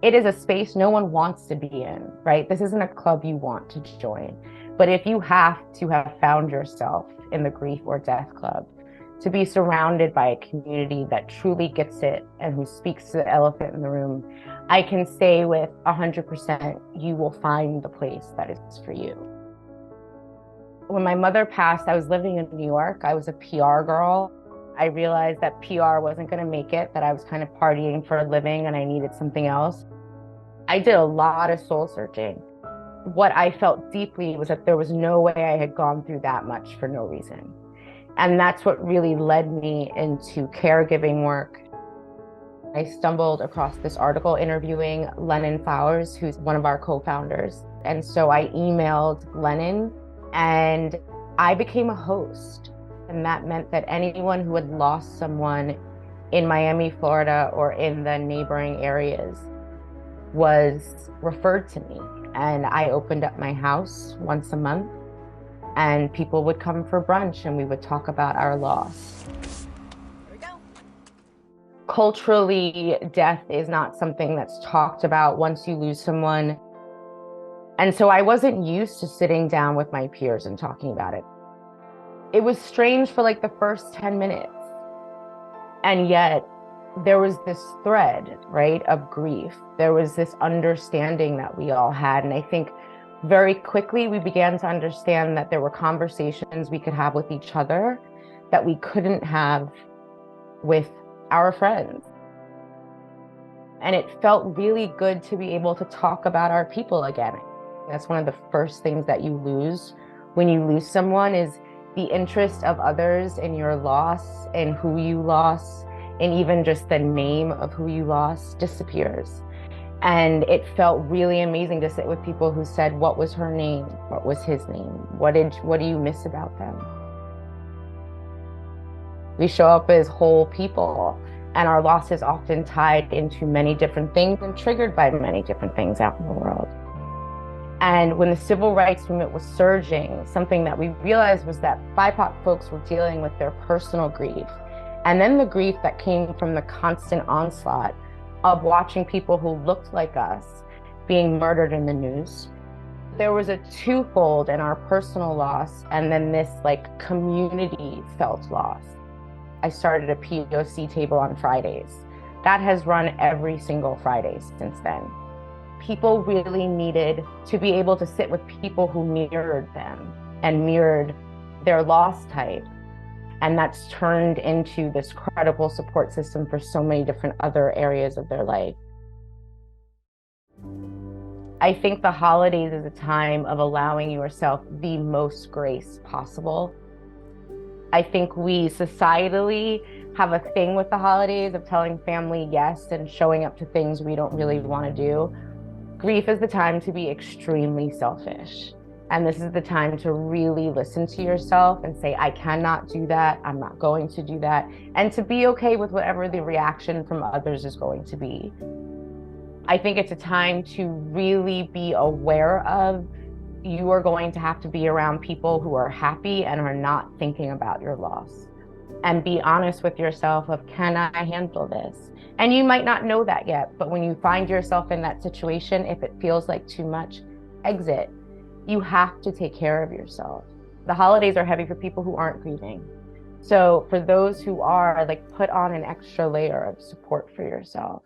it is a space no one wants to be in, right? This isn't a club you want to join. But if you have to have found yourself in the grief or death club, to be surrounded by a community that truly gets it and who speaks to the elephant in the room, I can say with 100%, you will find the place that is for you. When my mother passed, I was living in New York. I was a PR girl. I realized that PR wasn't going to make it, that I was kind of partying for a living and I needed something else. I did a lot of soul searching. What I felt deeply was that there was no way I had gone through that much for no reason. And that's what really led me into caregiving work. I stumbled across this article interviewing Lennon Flowers, who's one of our co-founders. And so I emailed Lennon and I became a host. And that meant that anyone who had lost someone in Miami, Florida, or in the neighboring areas was referred to me. And I opened up my house once a month and people would come for brunch and we would talk about our loss. Here we go. Culturally, death is not something that's talked about once you lose someone. And so I wasn't used to sitting down with my peers and talking about it. It was strange for like the first 10 minutes. And yet there was this thread, right, of grief. There was this understanding that we all had. And I think very quickly we began to understand that there were conversations we could have with each other that we couldn't have with our friends. And it felt really good to be able to talk about our people again. That's one of the first things that you lose when you lose someone is the interest of others in your loss, in who you lost, and even just the name of who you lost disappears. And it felt really amazing to sit with people who said, what was her name? What was his name? What do you miss about them? We show up as whole people, and our loss is often tied into many different things and triggered by many different things out in the world. And when the civil rights movement was surging, something that we realized was that BIPOC folks were dealing with their personal grief. And then the grief that came from the constant onslaught of watching people who looked like us being murdered in the news. There was a twofold in our personal loss and then this like community felt loss. I started a POC table on Fridays. That has run every single Friday since then. People really needed to be able to sit with people who mirrored them and mirrored their loss type. And that's turned into this credible support system for so many different other areas of their life. I think the holidays is a time of allowing yourself the most grace possible. I think we societally have a thing with the holidays of telling family yes and showing up to things we don't really want to do. Grief is the time to be extremely selfish. And this is the time to really listen to yourself and say, I cannot do that. I'm not going to do that. And to be okay with whatever the reaction from others is going to be. I think it's a time to really be aware of you are going to have to be around people who are happy and are not thinking about your loss. And be honest with yourself of, can I handle this? And you might not know that yet, but when you find yourself in that situation, if it feels like too much, exit. You have to take care of yourself. The holidays are heavy for people who aren't grieving. So for those who are, like, put on an extra layer of support for yourself.